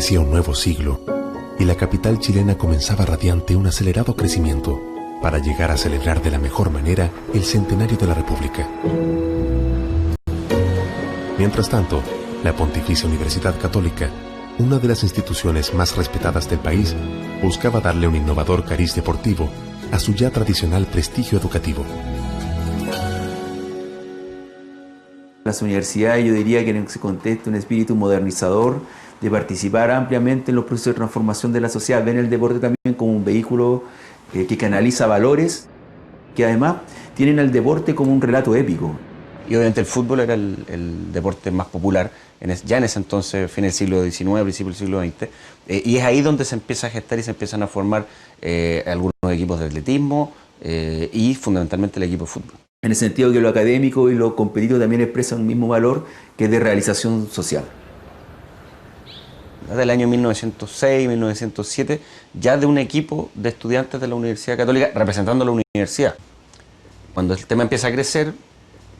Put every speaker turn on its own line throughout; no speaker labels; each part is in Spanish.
florecía un nuevo siglo y la capital chilena comenzaba radiante un acelerado crecimiento para llegar a celebrar de la mejor manera el centenario de la República. Mientras tanto, la Pontificia Universidad Católica, una de las instituciones más respetadas del país, buscaba darle un innovador cariz deportivo a su ya tradicional prestigio educativo.
Las universidades, yo diría que en ese contexto un espíritu modernizador de participar ampliamente en los procesos de transformación de la sociedad, ven el deporte también como un vehículo que canaliza valores, que además tienen al deporte como un relato épico.
Y obviamente el fútbol era el deporte más popular, ya en ese entonces, fin del siglo XIX, principio del siglo XX, y es ahí donde se empieza a gestar y se empiezan a formar algunos equipos de atletismo y fundamentalmente el equipo de fútbol.
En el sentido que lo académico y lo competitivo también expresan un mismo valor que es de realización social.
Desde el año 1906, 1907, ya de un equipo de estudiantes de la Universidad Católica representando a la universidad. Cuando el tema empieza a crecer,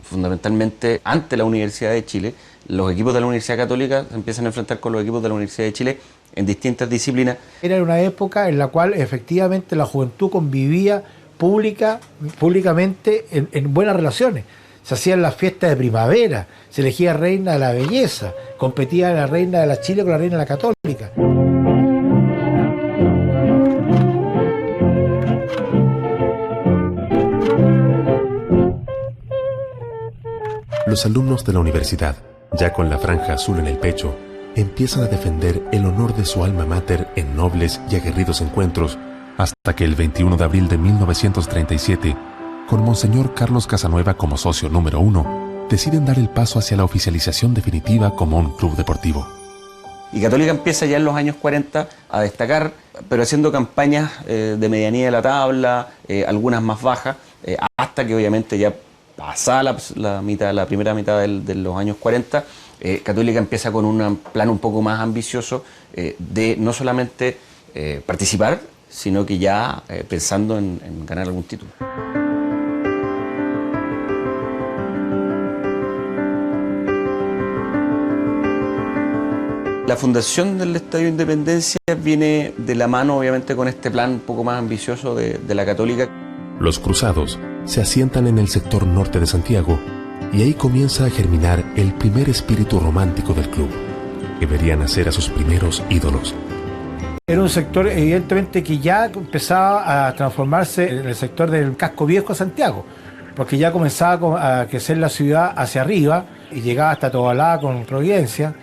fundamentalmente ante la Universidad de Chile, los equipos de la Universidad Católica se empiezan a enfrentar con los equipos de la Universidad de Chile en disciplinas.
Era una época en la cual efectivamente la juventud convivía públicamente en buenas relaciones. Se hacían las fiestas de primavera, se elegía reina de la belleza, competía la reina de la Chile con la reina de la Católica.
Los alumnos de la universidad, ya con la franja azul en el pecho, empiezan a defender el honor de su alma mater en nobles y aguerridos encuentros, hasta que el 21 de abril de 1937, con Monseñor Carlos Casanueva como socio número 1, deciden dar el paso hacia la oficialización definitiva como un club deportivo.
Y Católica empieza ya en los años 40 a destacar, pero haciendo campañas de medianía de la tabla, algunas más bajas, hasta que obviamente ya pasada la primera mitad de los años 40, Católica empieza con un plan un poco más ambicioso de no solamente participar, sino que ya pensando en ganar algún título. La fundación del Estadio Independencia viene de la mano, obviamente, con este plan un poco más ambicioso de la Católica.
Los cruzados se asientan en el sector norte de Santiago y ahí comienza a germinar el primer espíritu romántico del club, que vería nacer a sus primeros ídolos.
Era un sector evidentemente que ya empezaba a transformarse en el sector del casco viejo de Santiago, porque ya comenzaba a crecer la ciudad hacia arriba y llegaba hasta Tobalá con Providencia.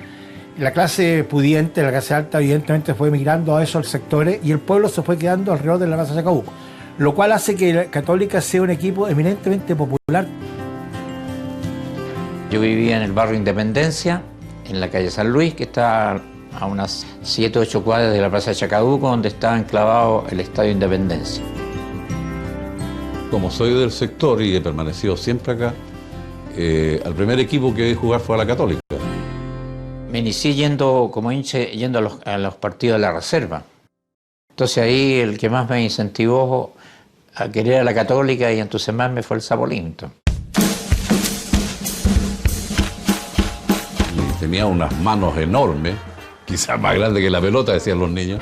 La clase pudiente, la clase alta, evidentemente fue migrando a esos sectores y el pueblo se fue quedando alrededor de la Plaza Chacabuco, lo cual hace que la Católica sea un equipo eminentemente popular.
Yo vivía en el barrio Independencia, en la calle San Luis, que está a unas 7 o 8 cuadras de la Plaza Chacabuco, donde está enclavado el Estadio Independencia.
Como soy del sector y he permanecido siempre acá, al primer equipo que vi jugar fue a la Católica.
Me inicié yendo como hincha, yendo a los partidos de la reserva. Entonces ahí el que más me incentivó a querer a la Católica y entusiasmarme fue el Sapo Livington.
Tenía unas manos enormes, quizás más grandes que la pelota, decían los niños,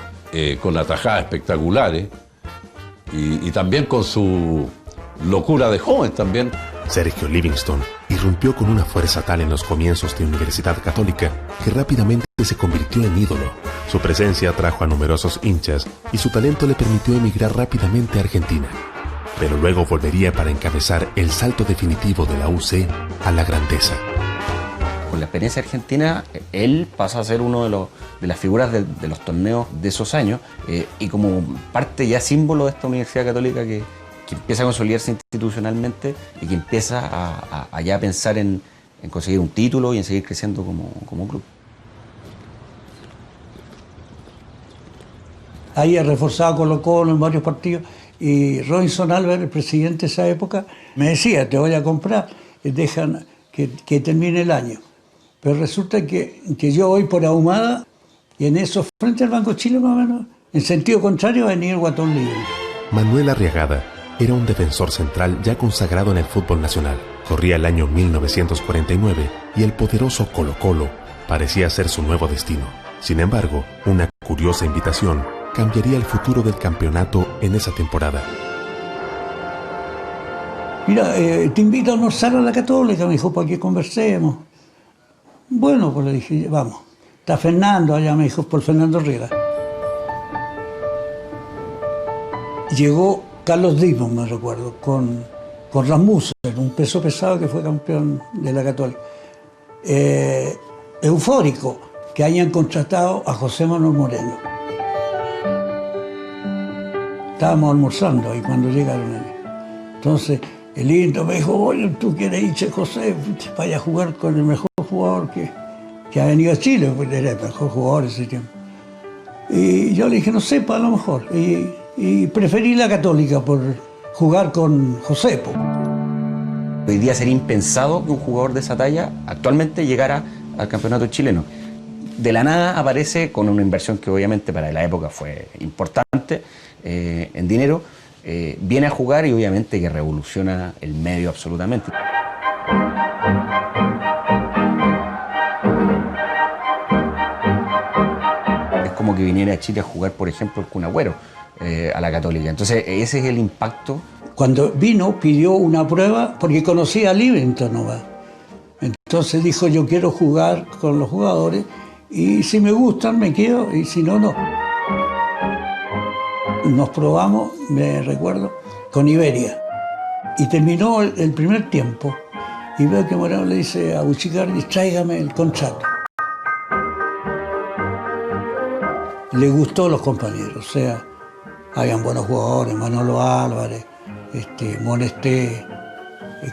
con atajadas espectaculares y también con su locura de joven también.
Sergio Livington irrumpió con una fuerza tal en los comienzos de Universidad Católica que rápidamente se convirtió en ídolo. Su presencia atrajo a numerosos hinchas y su talento le permitió emigrar rápidamente a Argentina. Pero luego volvería para encabezar el salto definitivo de la UC a la grandeza.
Con la experiencia argentina, él pasa a ser uno de las figuras de los torneos de esos años y como parte ya símbolo de esta Universidad Católica que empieza a consolidarse institucionalmente y que empieza a ya pensar en conseguir un título y en seguir creciendo como club.
Ahí ha reforzado Colo-Colo en varios partidos y Robinson Álvarez, el presidente de esa época, me decía, te voy a comprar, dejan que termine el año. Pero resulta que yo voy por Ahumada y en eso, frente al Banco Chile más o menos, en sentido contrario venía el Guatón Libre.
Manuel Arriagada era un defensor central ya consagrado en el fútbol nacional. Corría el año 1949 y el poderoso Colo-Colo parecía ser su nuevo destino. Sin embargo, una curiosa invitación cambiaría el futuro del campeonato en esa temporada.
Mira, te invito a almorzar a la Católica, me dijo, para que conversemos. Bueno, pues le dije, vamos. Está Fernando allá, me dijo, por Fernando Riera. Llegó Carlos Dimos, me recuerdo, con Rasmussen, un peso pesado que fue campeón de la Católica. Eufórico que hayan contratado a José Manuel Moreno. Estábamos almorzando ahí cuando llegaron ellos. Entonces, el Indio me dijo, oye, tú quieres irse, José, vaya a jugar con el mejor jugador que ha venido a Chile, porque era el mejor jugador ese tiempo. Y yo le dije, no sé, a lo mejor. Y preferí la Católica por jugar con Josepo.
Hoy día sería impensado que un jugador de esa talla actualmente llegara al campeonato chileno. De la nada aparece con una inversión que obviamente para la época fue importante en dinero, viene a jugar y obviamente que revoluciona el medio absolutamente. Es como que viniera a Chile a jugar, por ejemplo, el Kun Agüero a la Católica. Entonces ese es el impacto.
Cuando vino pidió una prueba porque conocía a Livington nomás. Entonces dijo, yo quiero jugar con los jugadores y si me gustan me quedo y si no, no. Nos probamos, me recuerdo, con Iberia. Y terminó el primer tiempo y veo que Moreno le dice a Buchicardi, tráigame el contrato. Le gustó a los compañeros, o sea, habían buenos jugadores, Manolo Álvarez, Monesté,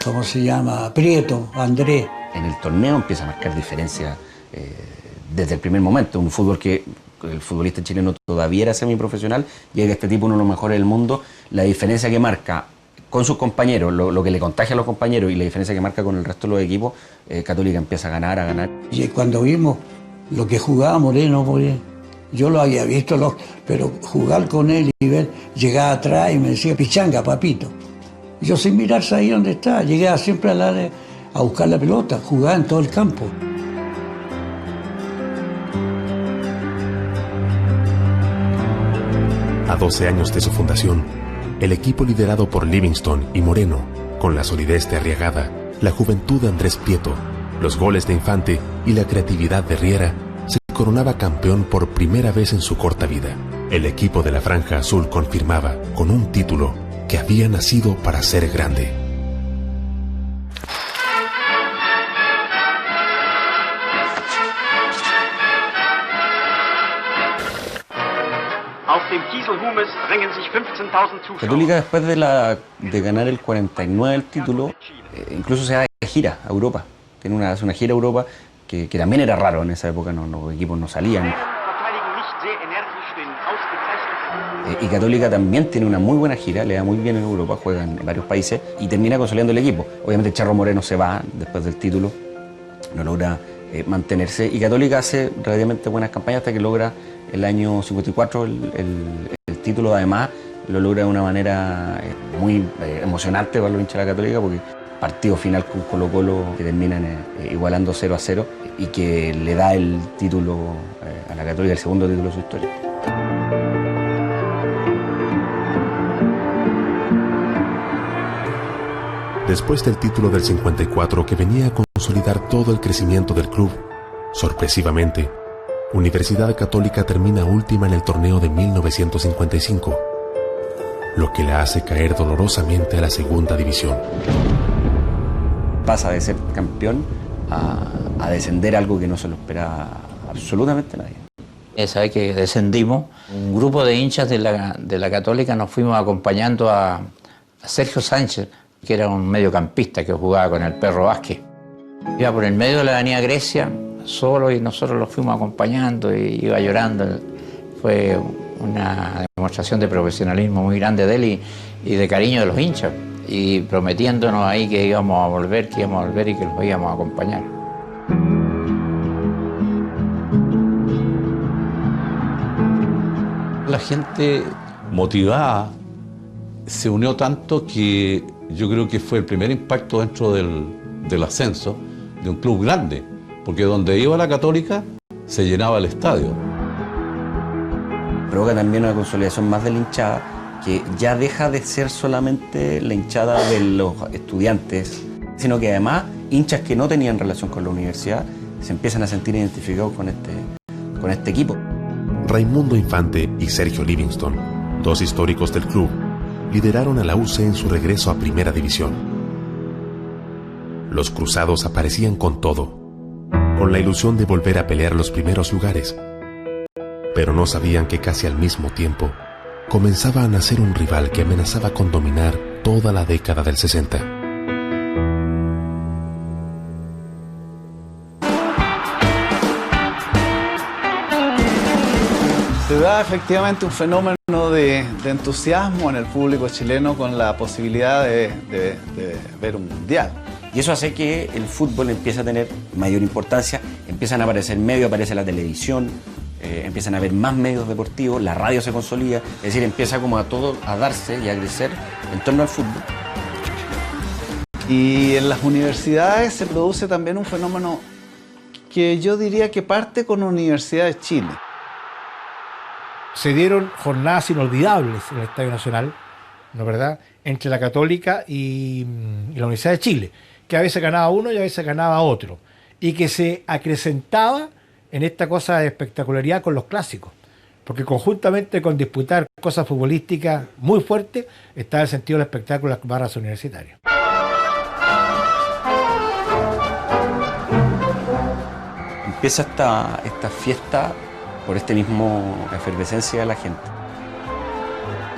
¿cómo se llama? Prieto, Andrés.
En el torneo empieza a marcar diferencia desde el primer momento. Un fútbol que el futbolista chileno todavía era semiprofesional, llega este tipo, uno de los mejores del mundo. La diferencia que marca con sus compañeros, lo que le contagia a los compañeros y la diferencia que marca con el resto de los equipos, Católica empieza a ganar.
Y cuando vimos lo que jugaba Moreno, yo lo había visto, pero jugar con él y ver, llegaba atrás y me decía, pichanga, papito. Yo sin mirarse ahí donde está, llegaba siempre al área a buscar la pelota, jugaba en todo el campo.
A 12 años de su fundación, el equipo liderado por Livingstone y Moreno, con la solidez de Arriagada, la juventud de Andrés Prieto, los goles de Infante y la creatividad de Riera, se coronaba campeón por primera vez en su corta vida. El equipo de la Franja Azul confirmaba, con un título, que había nacido para ser grande.
Católica, después de ganar el 49 el título, incluso se va de gira a Europa. Hace una gira a Europa que también era raro en esa época, los equipos no salían. Y Católica también tiene una muy buena gira, le da muy bien en Europa, juega en varios países y termina consolidando el equipo. Obviamente Charro Moreno se va después del título, no logra mantenerse, y Católica hace relativamente buenas campañas hasta que logra el año 54 el título. Además lo logra de una manera muy emocionante para los hinchas de la Católica, porque partido final con Colo-Colo que terminan igualando 0-0 y que le da el título a la Católica, el segundo título de su historia.
Después del título del 54, que venía a consolidar todo el crecimiento del club, sorpresivamente, Universidad Católica termina última en el torneo de 1955, lo que la hace caer dolorosamente a la segunda división.
Pasa de ser campeón a descender, algo que no se lo espera absolutamente nadie.
Esa vez que descendimos, un grupo de hinchas de la Católica nos fuimos acompañando a Sergio Sánchez, que era un mediocampista que jugaba con el Perro Vázquez. Iba por el medio de la avenida Grecia, solo, y nosotros lo fuimos acompañando y iba llorando. Fue una demostración de profesionalismo muy grande de él y de cariño de los hinchas, y prometiéndonos ahí que íbamos a volver y que los íbamos a acompañar.
La gente motivada se unió tanto que yo creo que fue el primer impacto dentro del ascenso de un club grande, porque donde iba la Católica se llenaba el estadio.
provoca también una consolidación más de la hinchada, que ya deja de ser solamente la hinchada de los estudiantes, sino que además hinchas que no tenían relación con la universidad se empiezan a sentir identificados con este equipo.
Raimundo Infante y Sergio Livingston, dos históricos del club, lideraron a la UC en su regreso a Primera División. Los cruzados aparecían con todo, con la ilusión de volver a pelear los primeros lugares, pero no sabían que casi al mismo tiempo comenzaba a nacer un rival que amenazaba con dominar toda la década del 60.
Se da efectivamente un fenómeno de entusiasmo en el público chileno con la posibilidad de ver un mundial.
Y eso hace que el fútbol empiece a tener mayor importancia, empiezan a aparecer medios, aparece la televisión, empiezan a haber más medios deportivos, la radio se consolida, es decir, empieza como a todo a darse y a crecer en torno al fútbol.
Y en las universidades se produce también un fenómeno que yo diría que parte con la Universidad de Chile.
Se dieron jornadas inolvidables en el Estadio Nacional, ¿no es verdad?, entre la Católica y la Universidad de Chile, que a veces ganaba uno y a veces ganaba otro, y que se acrecentaba en esta cosa de espectacularidad con los clásicos, porque conjuntamente con disputar cosas futbolísticas muy fuertes, está el sentido del espectáculo de las barras universitarias.
Empieza esta fiesta por este mismo efervescencia de la gente.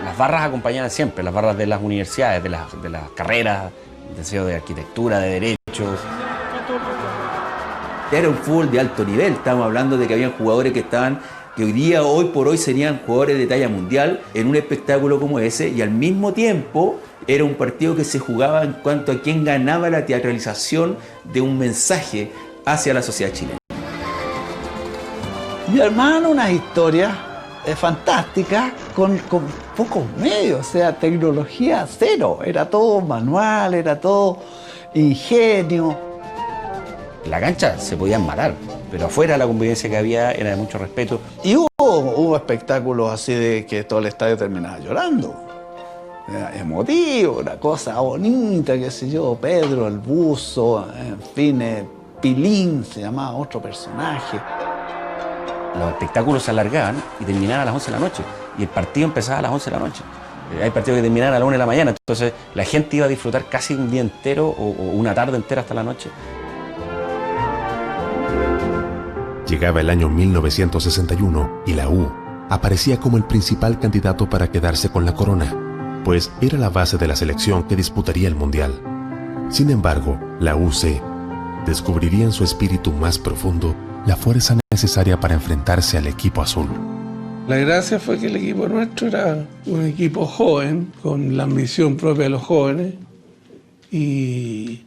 Las barras acompañaban siempre, las barras de las universidades, de las carreras, de arquitectura, de derechos.
Era un fútbol de alto nivel, estamos hablando de que habían jugadores que hoy por hoy serían jugadores de talla mundial en un espectáculo como ese, y al mismo tiempo era un partido que se jugaba en cuanto a quién ganaba la teatralización de un mensaje hacia la sociedad chilena.
Y hermano, unas historias fantásticas con pocos medios, o sea, tecnología cero, era todo manual, era todo ingenio.
En la cancha se podían matar, pero afuera la convivencia que había era de mucho respeto.
Y hubo espectáculos así de que todo el estadio terminaba llorando. Era emotivo, una cosa bonita, qué sé yo, Pedro, el buzo, en fin, Pilín se llamaba otro personaje.
Los espectáculos se alargaban y terminaban a las 11 de la noche. Y el partido empezaba a las 11 de la noche. Hay partidos que terminaban a las 1 de la mañana. Entonces la gente iba a disfrutar casi un día entero o una tarde entera hasta la noche.
Llegaba el año 1961 y la U aparecía como el principal candidato para quedarse con la corona, pues era la base de la selección que disputaría el Mundial. Sin embargo, la UC descubriría en su espíritu más profundo la fuerza necesaria para enfrentarse al equipo azul.
La gracia fue que el equipo nuestro era un equipo joven, con la ambición propia de los jóvenes, y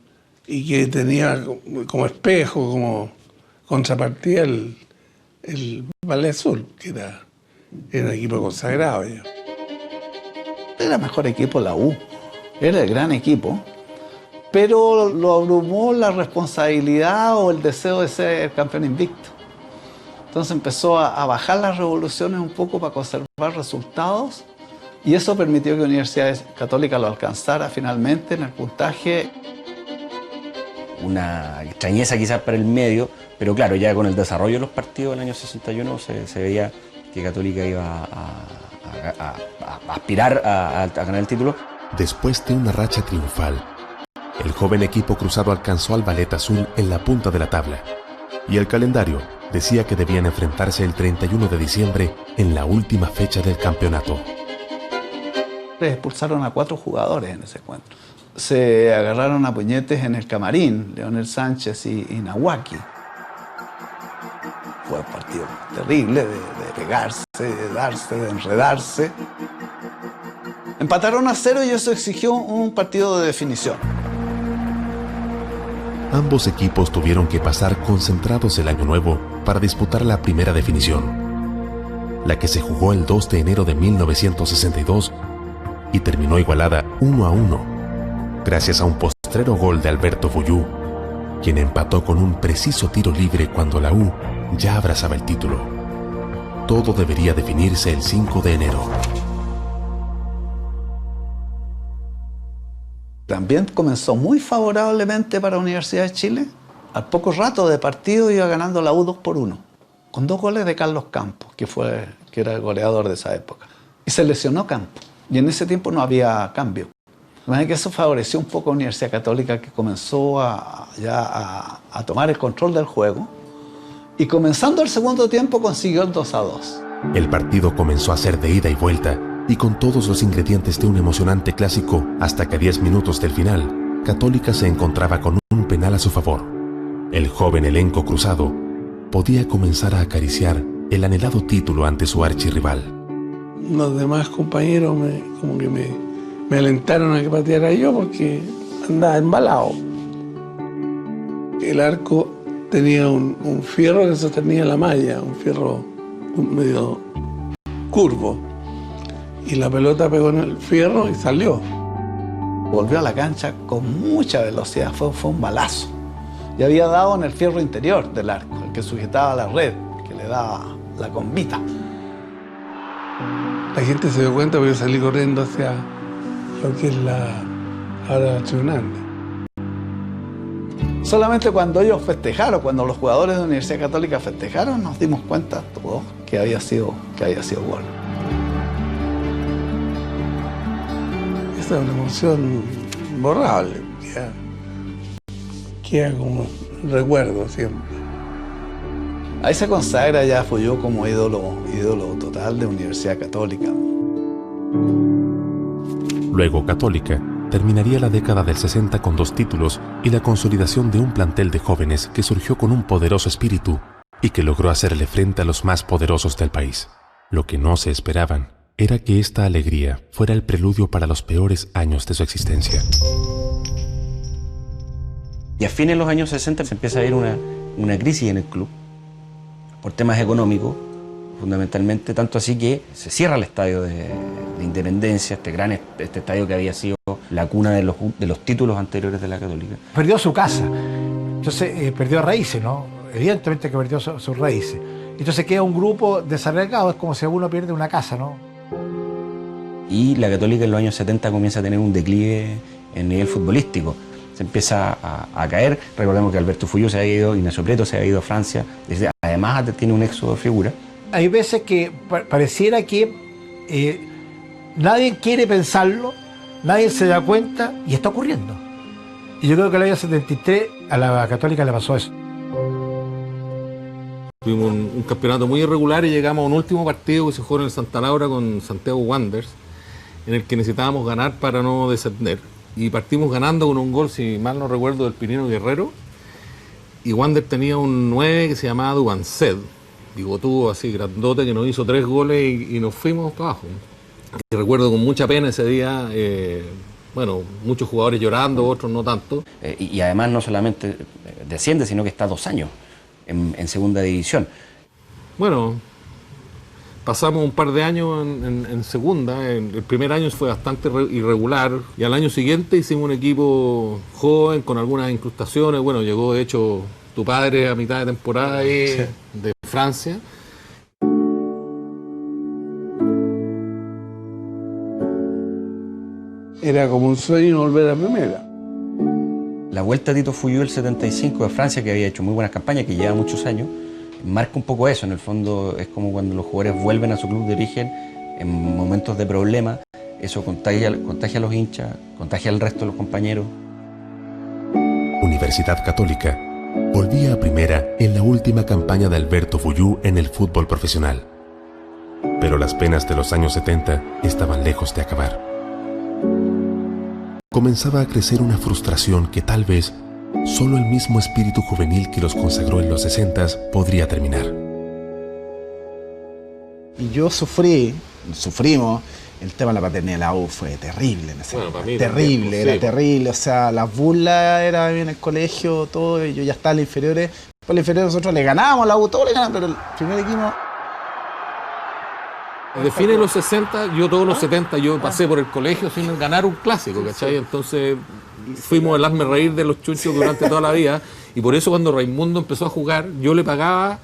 que tenía como espejo, como contrapartida el Valle Azul, que era un equipo consagrado ya.
Era el mejor equipo la U, era el gran equipo, pero lo abrumó la responsabilidad o el deseo de ser campeón invicto. Entonces empezó a bajar las revoluciones un poco para conservar resultados, y eso permitió que la Universidad Católica lo alcanzara finalmente en el puntaje.
Una extrañeza quizás para el medio, pero claro, ya con el desarrollo de los partidos del año 61 se veía que Católica iba a aspirar a ganar el título.
Después de una racha triunfal, el joven equipo cruzado alcanzó al Ballet Azul en la punta de la tabla, y el calendario decía que debían enfrentarse el 31 de diciembre en la última fecha del campeonato.
Expulsaron a 4 jugadores en ese encuentro. Se agarraron a puñetes en el camarín, Leonel Sánchez y Nawaki. Fue un partido terrible de pegarse, de darse, de enredarse. Empataron a 0 y eso exigió un partido de definición.
Ambos equipos tuvieron que pasar concentrados el año nuevo para disputar la primera definición, la que se jugó el 2 de enero de 1962 y terminó igualada 1-1, gracias a un postrero gol de Alberto Boyú, quien empató con un preciso tiro libre cuando la U ya abrazaba el título. todo debería definirse el 5 de enero.
También comenzó muy favorablemente para la Universidad de Chile. Al poco rato de partido iba ganando la U 2-1, con 2 goles de Carlos Campos, que era el goleador de esa época. Y se lesionó Campos, y en ese tiempo no había cambio. De manera que eso favoreció un poco a la Universidad Católica, que comenzó a tomar el control del juego, y comenzando el segundo tiempo consiguió el 2-2.
El partido comenzó a ser de ida y vuelta, y con todos los ingredientes de un emocionante clásico, hasta que a 10 minutos del final, Católica se encontraba con un penal a su favor. El joven elenco cruzado podía comenzar a acariciar el anhelado título ante su archirrival.
Los demás compañeros me alentaron a que pateara yo porque andaba embalado. El arco tenía un fierro que sostenía la malla, un fierro medio curvo. Y la pelota pegó en el fierro y salió.
Volvió a la cancha con mucha velocidad, fue un balazo. Y había dado en el fierro interior del arco, el que sujetaba la red, que le daba la combita.
La gente se dio cuenta porque yo salí corriendo hacia lo que es la Ara Nacional.
Solamente cuando ellos festejaron, cuando los jugadores de la Universidad Católica festejaron, nos dimos cuenta todos que había sido gol.
Esta es una emoción borrable, queda como recuerdo siempre.
Ahí se consagra ya Fuyú como ídolo total de Universidad Católica.
Luego Católica terminaría la década del 60 con 2 títulos y la consolidación de un plantel de jóvenes que surgió con un poderoso espíritu y que logró hacerle frente a los más poderosos del país. Lo que no se esperaban era que esta alegría fuera el preludio para los peores años de su existencia.
Y a fines de los años 60 se empieza a ver una crisis en el club por temas económicos, fundamentalmente, tanto así que se cierra el estadio de Independencia, este estadio que había sido la cuna de los títulos anteriores de la Católica.
Perdió su casa, entonces perdió raíces, ¿no? Evidentemente que perdió sus raíces. Entonces queda un grupo desarraigado, es como si uno pierde una casa, ¿no?
Y la Católica en los años 70 comienza a tener un declive en nivel futbolístico. Se empieza a caer. Recordemos que Alberto Fuyú se ha ido, Ignacio Prieto se ha ido a Francia. Además tiene un éxodo de figura.
Hay veces que pareciera que nadie quiere pensarlo, nadie se da cuenta y está ocurriendo. Y yo creo que el año 73 a la Católica le pasó eso.
Tuvimos un campeonato muy irregular y llegamos a un último partido que se jugó en el Santa Laura con Santiago Wanderers, en el que necesitábamos ganar para no descender. Y partimos ganando con un gol, si mal no recuerdo, del Pinino Guerrero. Y Wander tenía un 9 que se llamaba Dubanced, bigotudo así, grandote, que nos hizo 3 goles y nos fuimos para abajo. Y recuerdo con mucha pena ese día, muchos jugadores llorando, otros no tanto.
Y además no solamente desciende, sino que está 2 años en segunda división.
Bueno, pasamos un par de años en segunda. El primer año fue bastante irregular y al año siguiente hicimos un equipo joven con algunas incrustaciones. Bueno, llegó de hecho tu padre a mitad de temporada de Francia.
Era como un sueño volver a primera.
La vuelta de Tito Fuyú el 75 de Francia, que había hecho muy buenas campañas, que lleva muchos años, marca un poco eso. En el fondo es como cuando los jugadores vuelven a su club de origen en momentos de problema. Eso contagia a los hinchas, contagia al resto de los compañeros.
Universidad Católica volvía a primera en la última campaña de Alberto Fuyú en el fútbol profesional. Pero las penas de los años 70 estaban lejos de acabar. Comenzaba a crecer una frustración que tal vez solo el mismo espíritu juvenil que los consagró en los 60s podría terminar.
Y yo sufrimos, el tema de la paternidad de la U fue terrible en ese momento. Terrible, era terrible, o sea, las burlas eran en el colegio, todo, yo ya estaba en las inferiores. Por las inferiores nosotros le ganábamos a la U, todos le ganábamos, pero el primer equipo...
De fines de los 60, yo todos los 70, yo pasé por el colegio sin ganar un clásico, ¿cachai? Entonces fuimos el hazme reír de los chuchos durante toda la vida y por eso cuando Raimundo empezó a jugar, yo le pagaba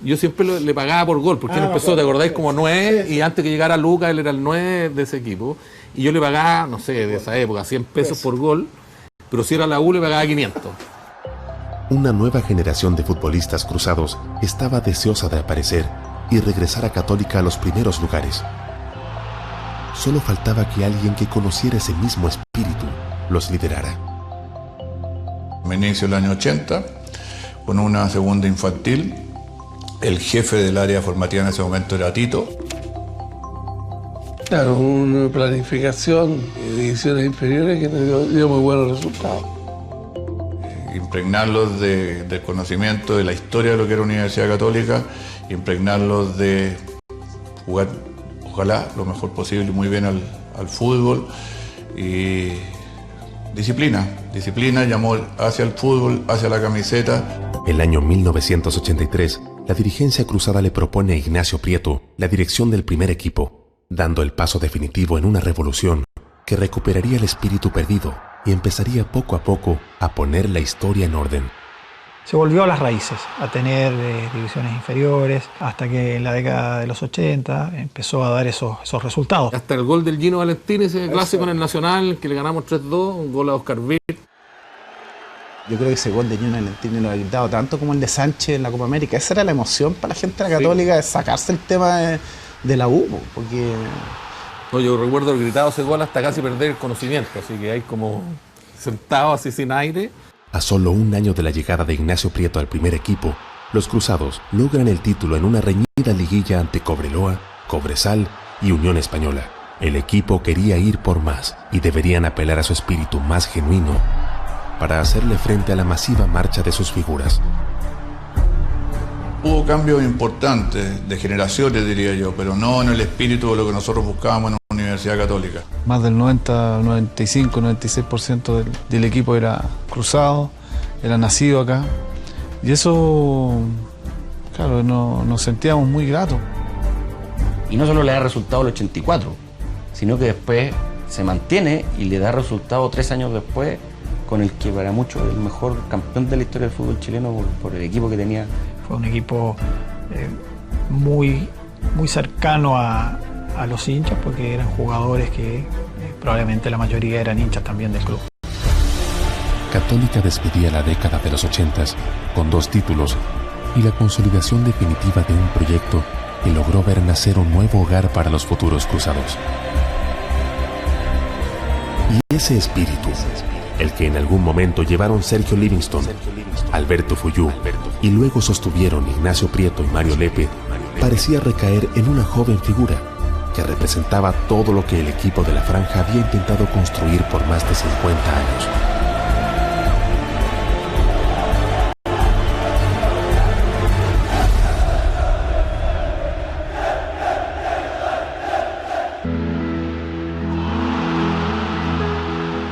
Yo siempre le pagaba por gol, porque él empezó, ¿te acordáis? Como 9, y antes que llegara Lucas, él era el 9 de ese equipo. Y yo le pagaba, no sé, de esa época, 100 pesos por gol, pero si era la U le pagaba 500.
Una nueva generación de futbolistas cruzados estaba deseosa de aparecer y regresar a Católica a los primeros lugares. Solo faltaba que alguien que conociera ese mismo espíritu los liderara.
Me inicio el año 80 con una segunda infantil. El jefe del área formativa en ese momento era Tito.
Claro, una planificación de divisiones inferiores que dio muy buenos resultados.
Impregnarlos del conocimiento de la historia de lo que era Universidad Católica, impregnarlos de jugar, ojalá, lo mejor posible, muy bien al fútbol. Y disciplina, llamó hacia el fútbol, hacia la camiseta.
El año 1983, la dirigencia cruzada le propone a Ignacio Prieto la dirección del primer equipo, dando el paso definitivo en una revolución que recuperaría el espíritu perdido y empezaría poco a poco a poner la historia en orden.
Se volvió a las raíces, a tener divisiones inferiores, hasta que en la década de los 80 empezó a dar esos resultados.
Hasta el gol del Gino Valentín, ese clásico en el Nacional, que le ganamos 3-2, un gol a Oscar Vir.
Yo creo que ese gol de Gino Valentín lo ha gritado tanto como el de Sánchez en la Copa América. Esa era la emoción para la gente de la Católica, de sacarse el tema de la U, porque...
No, yo recuerdo el gritado ese gol hasta casi perder el conocimiento, así que hay como sentado así sin aire.
A solo un año de la llegada de Ignacio Prieto al primer equipo, los cruzados logran el título en una reñida liguilla ante Cobreloa, Cobresal y Unión Española. El equipo quería ir por más y deberían apelar a su espíritu más genuino para hacerle frente a la masiva marcha de sus figuras.
Hubo cambios importantes, de generaciones diría yo, pero no en el espíritu de lo que nosotros buscábamos en una Universidad Católica.
Más del 90, 95, 96% del equipo era cruzado, era nacido acá. Y eso, claro, nos sentíamos muy gratos.
Y no solo le da resultado el 84, sino que después se mantiene y le da resultado 3 años después, con el que para muchos es el mejor campeón de la historia del fútbol chileno por el equipo que tenía.
Fue un equipo muy cercano a los hinchas, porque eran jugadores que probablemente la mayoría eran hinchas también del club.
Católica despedía la década de los 80s con 2 títulos y la consolidación definitiva de un proyecto que logró ver nacer un nuevo hogar para los futuros cruzados. Y ese espíritu, el que en algún momento llevaron Sergio Livingston, Alberto Fuyú y luego sostuvieron Ignacio Prieto y Mario Lepe, parecía recaer en una joven figura que representaba todo lo que el equipo de la Franja había intentado construir por más de 50 años.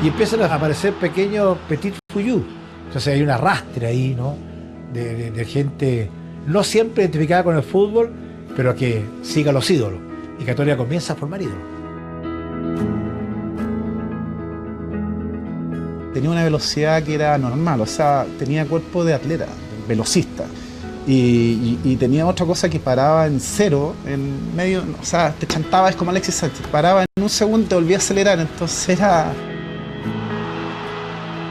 Y empiezan a aparecer pequeños Petit Fuyú. Entonces hay un arrastre ahí, ¿no? De gente no siempre identificada con el fútbol, pero que siga los ídolos. Y Católica comienza a formar ídolos.
Tenía una velocidad que era normal, o sea, tenía cuerpo de atleta, velocista. Y tenía otra cosa que paraba en cero, en medio, o sea, te chantaba, es como Alexis Sánchez, paraba en un segundo y te volvía a acelerar, entonces era...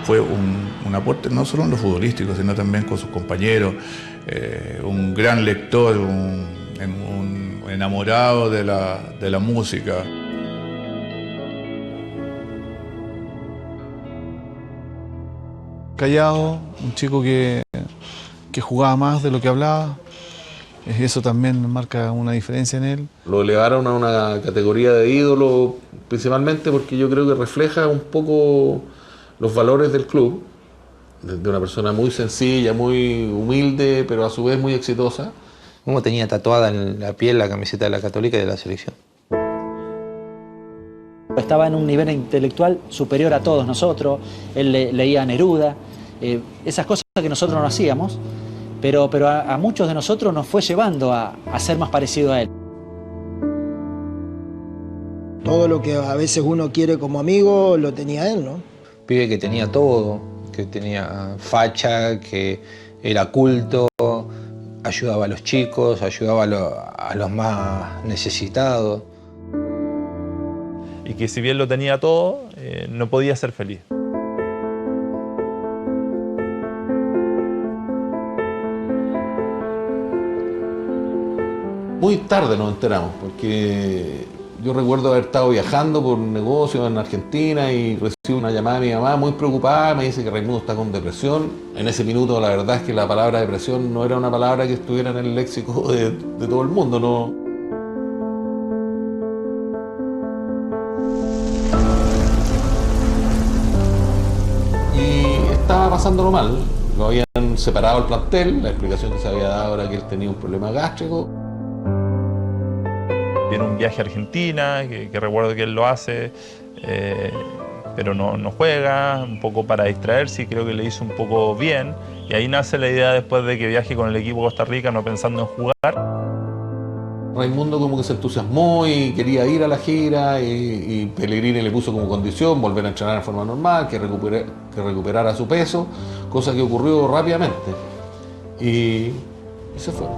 Fue un aporte no solo en lo futbolístico, sino también con sus compañeros, un gran lector, un enamorado de la música.
Callado, un chico que jugaba más de lo que hablaba. Eso también marca una diferencia en él.
Lo elevaron a una categoría de ídolo, principalmente porque yo creo que refleja un poco los valores del club, de una persona muy sencilla, muy humilde, pero a su vez muy exitosa.
Como tenía tatuada en la piel la camiseta de la Católica y de la selección.
Estaba en un nivel intelectual superior a todos nosotros, él leía a Neruda, esas cosas que nosotros no hacíamos, pero a muchos de nosotros nos fue llevando a ser más parecido a él.
Todo lo que a veces uno quiere como amigo lo tenía él, ¿no?
Pibe que tenía todo, que tenía facha, que era culto,
ayudaba a los chicos, ayudaba a los más necesitados.
Y que si bien lo tenía todo, no podía ser feliz.
Muy tarde nos enteramos, porque yo recuerdo haber estado viajando por negocios en Argentina y recibo una llamada de mi mamá muy preocupada, me dice que Raimundo está con depresión. En ese minuto la verdad es que la palabra depresión no era una palabra que estuviera en el léxico de todo el mundo, ¿no? Y estaba pasándolo mal, lo habían separado el plantel, la explicación que se había dado era que él tenía un problema gástrico.
Tiene un viaje a Argentina, que recuerdo que él lo hace, pero no juega, un poco para distraerse, y creo que le hizo un poco bien. Y ahí nace la idea después de que viaje con el equipo Costa Rica, no pensando en jugar.
Raimundo como que se entusiasmó y quería ir a la gira, y Pellegrini le puso como condición volver a entrenar de forma normal, que recuperara su peso, cosa que ocurrió rápidamente. Y se fue.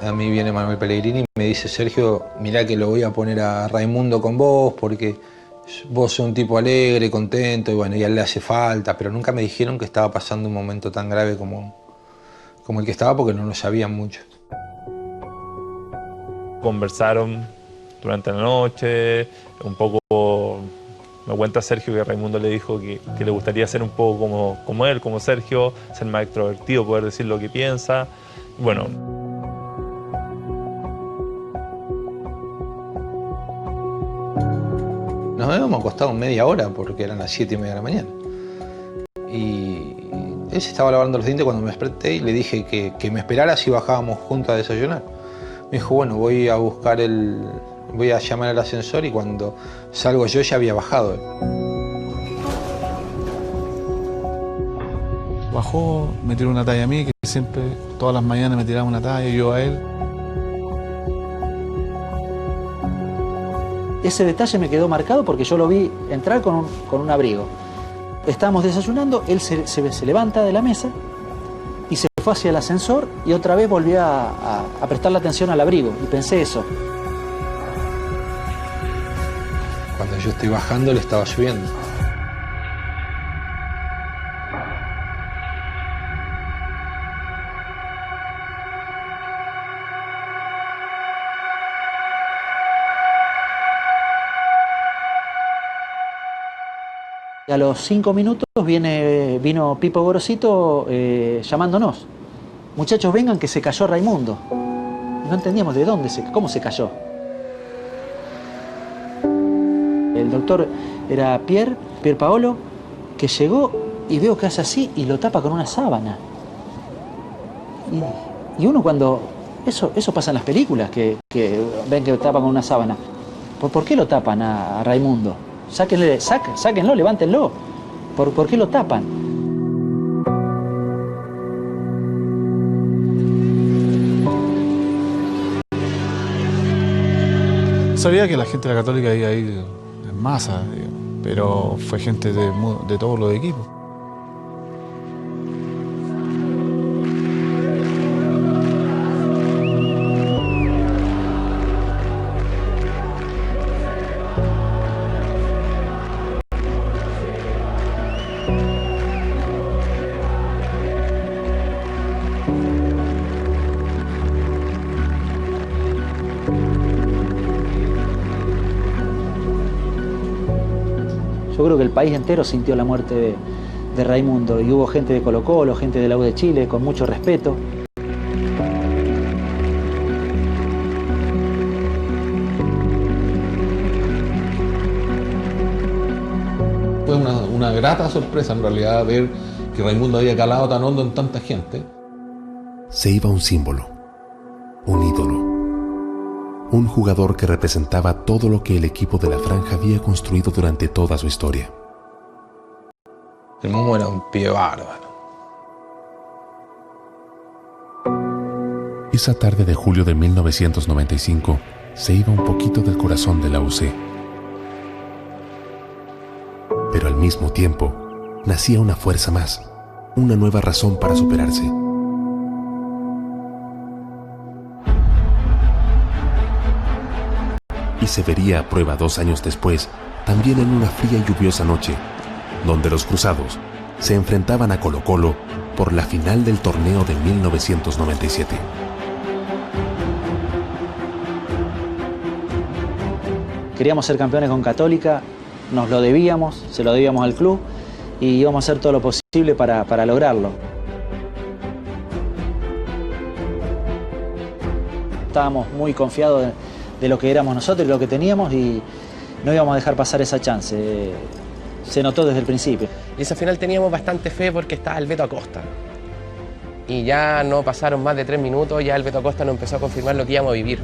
A mí viene Manuel Pellegrini y me dice: Sergio, mirá que lo voy a poner a Raimundo con vos porque vos sos un tipo alegre, contento, y bueno, y a él le hace falta, pero nunca me dijeron que estaba pasando un momento tan grave como el que estaba, porque no lo sabían mucho.
Conversaron durante la noche, un poco. Me cuenta Sergio que Raimundo le dijo que le gustaría ser un poco como él, como Sergio, ser más extrovertido, poder decir lo que piensa. Bueno.
Nos habíamos acostado media hora porque eran las 7:30 de la mañana. Y él se estaba lavando los dientes cuando me desperté y le dije que me esperara si bajábamos juntos a desayunar. Me dijo: bueno, voy a llamar al ascensor, y cuando salgo yo ya había bajado.
Bajó, me tiró una talla a mí, que siempre, todas las mañanas me tiraba una talla, y yo a él.
Ese detalle me quedó marcado porque yo lo vi entrar con un abrigo. Estábamos desayunando, él se levanta de la mesa y se fue hacia el ascensor, y otra vez volvió a prestarle atención al abrigo, y pensé eso.
Cuando yo estoy bajando, le estaba lloviendo.
Y a los 5 minutos vino Pipo Gorosito llamándonos: muchachos, vengan que se cayó Raimundo. No entendíamos de dónde, cómo se cayó. El doctor era Pier Paolo, que llegó y veo que hace así y lo tapa con una sábana. Y uno cuando... Eso pasa en las películas, que ven que tapan con una sábana. ¿Por qué lo tapan a Raimundo? Sáquenlo, levántenlo. ¿Por qué lo tapan?
Sabía que la gente de la Católica iba a ir en masa, pero fue gente de todos los equipos.
Yo creo que el país entero sintió la muerte de Raimundo, y hubo gente de Colo-Colo, gente de la U de Chile, con mucho respeto.
Fue una grata sorpresa en realidad ver que Raimundo había calado tan hondo en tanta gente.
Se iba un símbolo, un ídolo. Un jugador que representaba todo lo que el equipo de la Franja había construido durante toda su historia.
El Momo era un pibe bárbaro.
Esa tarde de julio de 1995 se iba un poquito del corazón de la UC. Pero al mismo tiempo, nacía una fuerza más, una nueva razón para superarse. Y se vería a prueba 2 años después, también en una fría y lluviosa noche, donde los cruzados se enfrentaban a Colo-Colo por la final del torneo de 1997.
Queríamos ser campeones con Católica, nos lo debíamos, se lo debíamos al club y íbamos a hacer todo lo posible para lograrlo. Estábamos muy confiados de lo que éramos nosotros y lo que teníamos y no íbamos a dejar pasar esa chance. Se notó desde el principio.
Y esa final teníamos bastante fe porque estaba el Beto Acosta. Y ya no pasaron más de 3 minutos, ya el Beto Acosta nos empezó a confirmar lo que íbamos a vivir.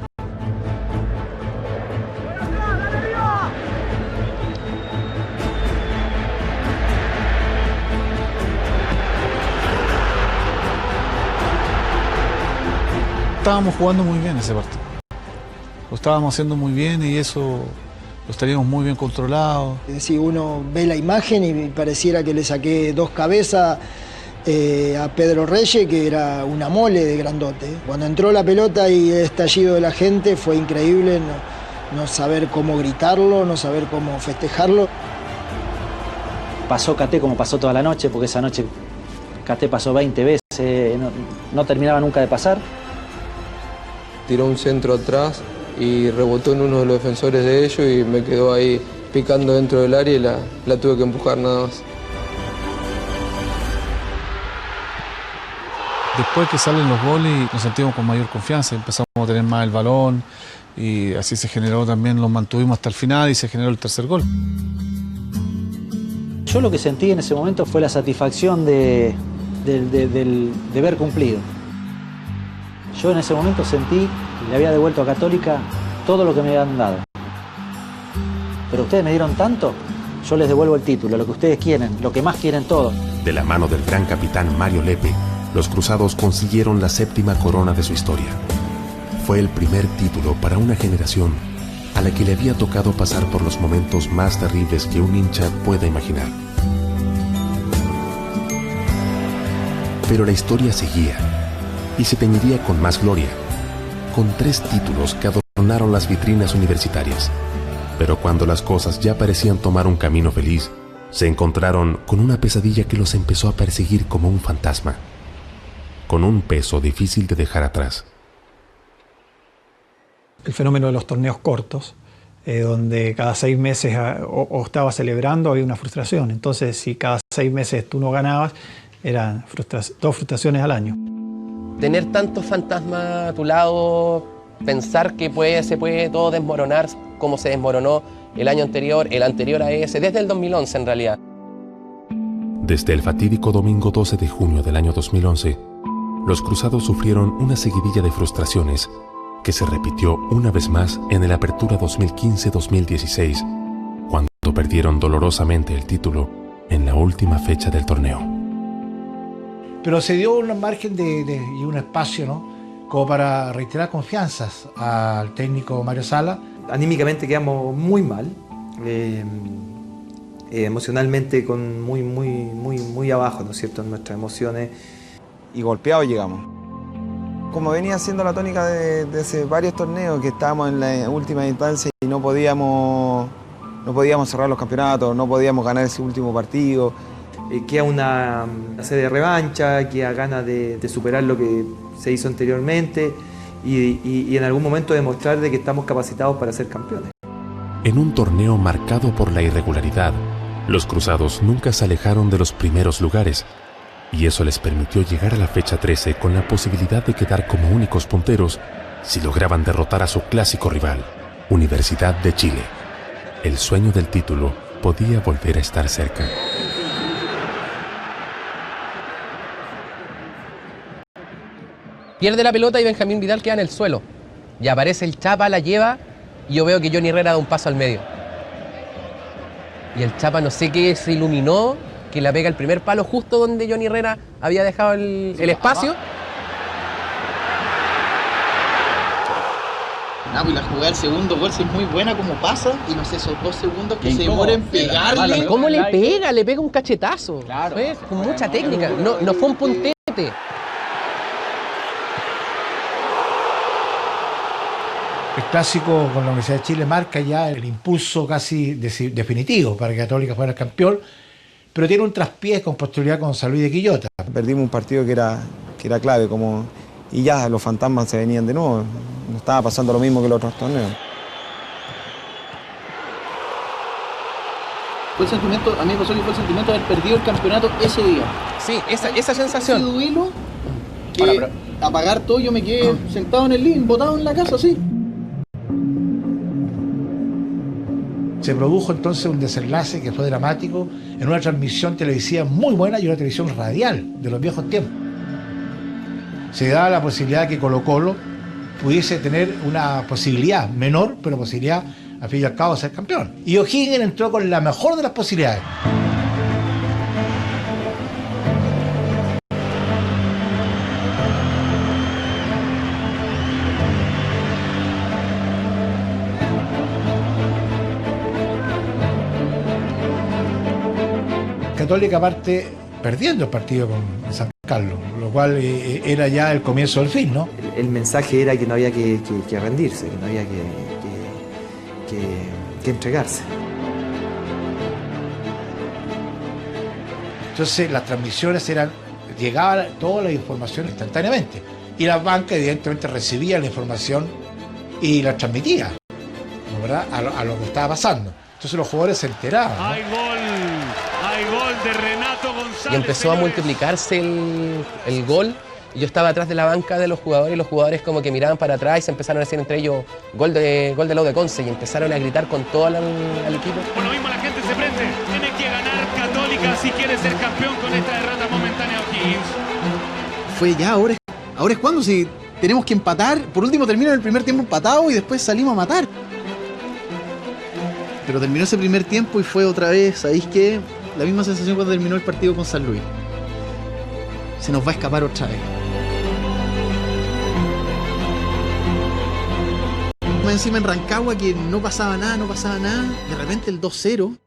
Estábamos jugando muy bien ese partido. Lo estábamos haciendo muy bien y eso lo teníamos muy bien controlado.
Es decir, uno ve la imagen y pareciera que le saqué 2 cabezas a Pedro Reyes, que era una mole de grandote. Cuando entró la pelota y el estallido de la gente fue increíble, no saber cómo gritarlo, no saber cómo festejarlo.
Pasó Caté como pasó toda la noche, porque esa noche Caté pasó 20 veces, no terminaba nunca de pasar.
Tiró un centro atrás y rebotó en uno de los defensores de ellos y me quedó ahí picando dentro del área y la tuve que empujar nada más.
Después que salen los goles nos sentimos con mayor confianza, empezamos a tener más el balón y así se generó también, los mantuvimos hasta el final y se generó el tercer gol.
Yo lo que sentí en ese momento fue la satisfacción de ver cumplido. Yo en ese momento sentí que le había devuelto a Católica todo lo que me habían dado. Pero ustedes me dieron tanto, yo les devuelvo el título, lo que ustedes quieren, lo que más quieren todos.
De la mano del gran capitán Mario Lepe, los cruzados consiguieron la 7ª corona de su historia. Fue el primer título para una generación a la que le había tocado pasar por los momentos más terribles que un hincha pueda imaginar. Pero la historia seguía y se teñiría con más gloria, con 3 títulos que adornaron las vitrinas universitarias. Pero cuando las cosas ya parecían tomar un camino feliz, se encontraron con una pesadilla que los empezó a perseguir como un fantasma, con un peso difícil de dejar atrás.
El fenómeno de los torneos cortos, donde cada 6 meses o estabas celebrando, había una frustración. Entonces, si cada 6 meses tú no ganabas, eran 2 frustraciones al año.
Tener tantos fantasmas a tu lado, pensar que se puede todo desmoronar como se desmoronó el año anterior, el anterior a ese, desde el 2011 en realidad.
Desde el fatídico domingo 12 de junio del año 2011, los cruzados sufrieron una seguidilla de frustraciones que se repitió una vez más en el Apertura 2015-2016, cuando perdieron dolorosamente el título en la última fecha del torneo.
Pero se dio un margen y un espacio, ¿no?, como para reiterar confianzas al técnico Mario Sala.
Anímicamente quedamos muy mal, emocionalmente muy abajo, ¿no es cierto?, en nuestras emociones.
Y golpeados llegamos. Como venía siendo la tónica de hace varios torneos, que estábamos en la última instancia y no podíamos cerrar los campeonatos, no podíamos ganar ese último partido.
Queda una serie de revancha, queda ganas de superar lo que se hizo anteriormente y en algún momento demostrar de que estamos capacitados para ser campeones.
En un torneo marcado por la irregularidad, los cruzados nunca se alejaron de los primeros lugares, y eso les permitió llegar a la fecha 13 con la posibilidad de quedar como únicos punteros si lograban derrotar a su clásico rival, Universidad de Chile. El sueño del título podía volver a estar cerca.
Pierde la pelota y Benjamín Vidal queda en el suelo. Y aparece el Chapa, la lleva y yo veo que Johnny Herrera da un paso al medio. Y el Chapa no sé qué se iluminó, que la pega el primer palo justo donde Johnny Herrera había dejado el espacio.
No, pues la jugada del segundo gol sí es muy buena como pasa, y no sé, esos 2 segundos que se demoran en pegarle.
¿Cómo le pega? Le pega un cachetazo. Claro. Fue con mucha técnica, no fue un puntete.
El clásico con la Universidad de Chile marca ya el impulso casi definitivo para que Católica fuera el campeón, pero tiene un traspié con posterioridad con San Luis de Quillota.
Perdimos un partido que era clave, y ya los fantasmas se venían de nuevo. No estaba pasando lo mismo que los otros torneos.
Fue el sentimiento, a mí me pasó que fue el sentimiento de haber perdido el campeonato ese día.
Sí, esa sensación.
Ese duelo, que apagar todo, yo me quedé sentado en el living, botado en la casa, así.
Se produjo entonces un desenlace que fue dramático en una transmisión televisiva muy buena y una televisión radial de los viejos tiempos. Se daba la posibilidad que Colo-Colo pudiese tener una posibilidad menor, pero posibilidad al fin y al cabo de ser campeón. Y O'Higgins entró con la mejor de las posibilidades. Católica parte perdiendo el partido con San Carlos, lo cual era ya el comienzo del fin, ¿no?
El mensaje era que no había que rendirse, que no había que entregarse.
Entonces las transmisiones llegaba toda la información instantáneamente, y la banca evidentemente recibía la información y la transmitía, ¿verdad? A lo que estaba pasando. Entonces los jugadores se enteraban, ¿no?
Hay gol de Renato González.
Y empezó a multiplicarse el gol. Y yo estaba atrás de la banca de los jugadores, y los jugadores como que miraban para atrás y se empezaron a decir entre ellos gol de Lau de Conce, y empezaron a gritar con todo al equipo.
Por lo mismo la gente se prende. Tiene que ganar Católica si quiere ser campeón con esta derrota momentánea de O'Higgins.
Fue ya, ahora es cuando, si tenemos que empatar, por último termina el primer tiempo empatado y después salimos a matar. Pero terminó ese primer tiempo y fue otra vez, ¿sabéis qué? La misma sensación cuando terminó el partido con San Luis. Se nos va a escapar otra vez. Más encima en Rancagua, que no pasaba nada, de repente el 2-0.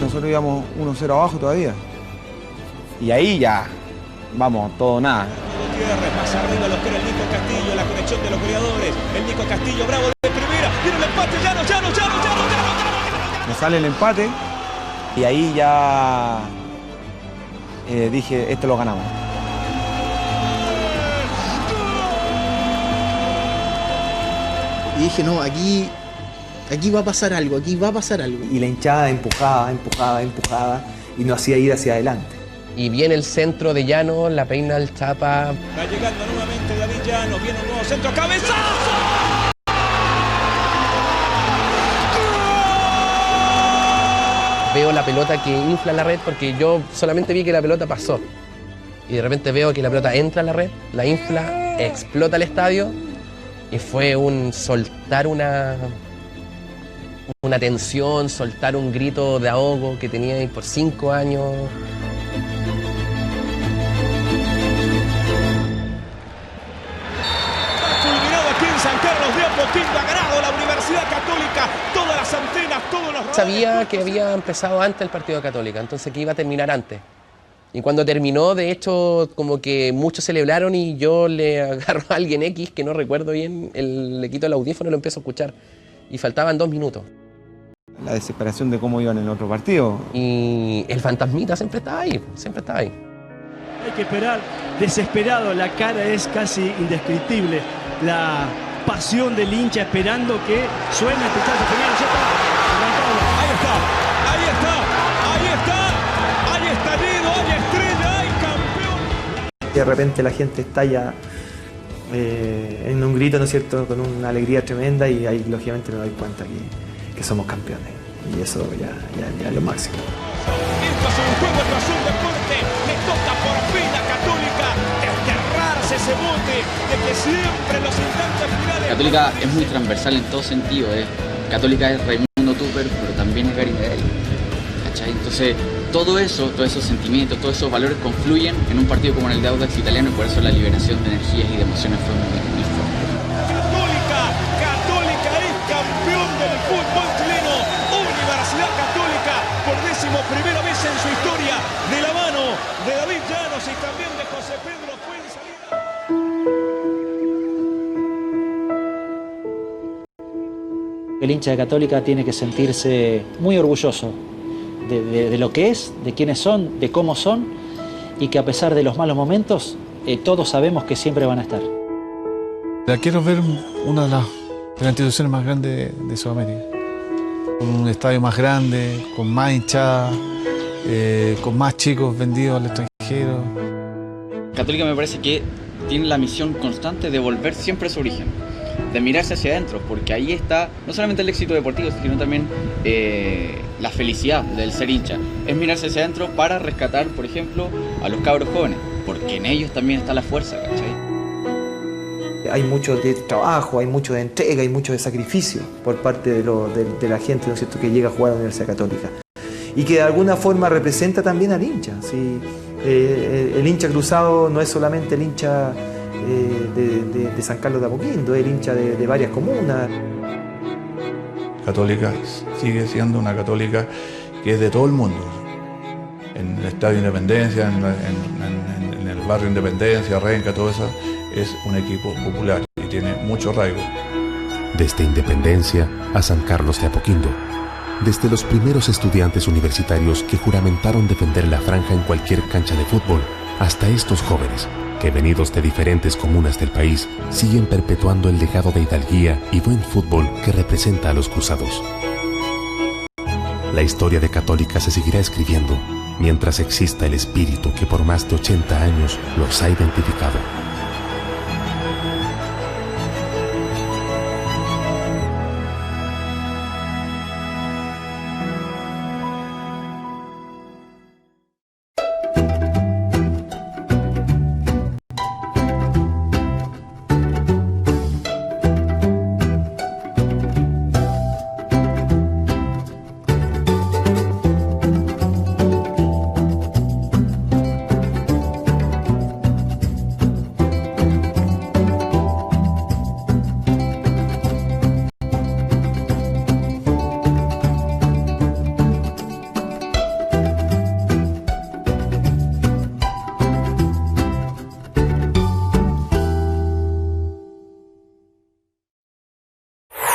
Nosotros íbamos 1-0 abajo todavía. Y ahí ya, vamos, todo nada.
Gutiérrez, más arriba los que era el Nico Castillo, la conexión de los goleadores. El Nico Castillo, bravo de primera. Tiene el empate, Llano.
Me sale el empate y ahí ya dije, esto lo ganamos.
Y dije, no, aquí va a pasar algo,
Y la hinchada empujaba y nos hacía ir hacia adelante.
Y viene el centro de Llano, la peina el Chapa.
Va llegando nuevamente David Llano, viene un nuevo centro, ¡cabezazo!
Veo la pelota que infla la red, porque yo solamente vi que la pelota pasó. Y de repente veo que la pelota entra a la red, la infla, explota el estadio. Y fue un soltar una tensión, soltar un grito de ahogo que tenía ahí por 5 años.
Fulminado aquí en San Carlos de Apoquindo, ha ganado la Universidad Católica, todas las antenas, todos los...
Sabía que había empezado antes el partido de Católica, entonces que iba a terminar antes. Y cuando terminó, de hecho, como que muchos celebraron y yo le agarro a alguien X, que no recuerdo bien, le quito el audífono y lo empiezo a escuchar. Y faltaban 2 minutos.
La desesperación de cómo iban en el otro partido.
Y el fantasmita siempre estaba ahí,
Hay que esperar, desesperado, la cara es casi indescriptible. La pasión del hincha esperando que suene el pitazo final.
Hay estallido, hay estrella, hay campeón.
De repente la gente estalla en un grito, ¿no es cierto?, con una alegría tremenda, y ahí lógicamente me doy cuenta que somos campeones. Y eso ya es lo máximo.
Esto es un juego, esto es un deporte. Le toca por fin a Católica desterrarse ese bote de que siempre en los instantes finales...
Católica es muy transversal en todo sentido. Católica es Raimundo Tupper, pero también es Gary Medel. ¿Cachai? Entonces, todos esos sentimientos, todos esos valores confluyen en un partido como en el de Audax Italiano, y por eso la liberación de energías y de emociones fue muy
El hincha de Católica tiene que sentirse muy orgulloso de lo que es, de quiénes son, de cómo son, y que a pesar de los malos momentos, todos sabemos que siempre van a estar.
La quiero ver una de las instituciones más grandes de Sudamérica. Con un estadio más grande, con más hinchadas, con más chicos vendidos al extranjero.
Católica me parece que tiene la misión constante de volver siempre a su origen, de mirarse hacia adentro, porque ahí está no solamente el éxito deportivo, sino también la felicidad del ser hincha. Es mirarse hacia adentro para rescatar, por ejemplo, a los cabros jóvenes, porque en ellos también está la fuerza, ¿cachai?
Hay mucho de trabajo, hay mucho de entrega, hay mucho de sacrificio por parte de la gente, ¿no es cierto?, que llega a jugar a la Universidad Católica. Y que de alguna forma representa también al hincha. ¿Sí? El hincha cruzado no es solamente el hincha de San Carlos de Apoquindo, es el hincha de varias comunas.
Católica sigue siendo una Católica que es de todo el mundo. En el Estadio Independencia, en el barrio Independencia, Renca, todo eso, es un equipo popular y tiene mucho arraigo.
Desde Independencia a San Carlos de Apoquindo, desde los primeros estudiantes universitarios que juramentaron defender la franja en cualquier cancha de fútbol, hasta estos jóvenes que, venidos de diferentes comunas del país, siguen perpetuando el legado de hidalguía y buen fútbol que representa a los cruzados. La historia de Católica se seguirá escribiendo mientras exista el espíritu que por más de 80 años los ha identificado.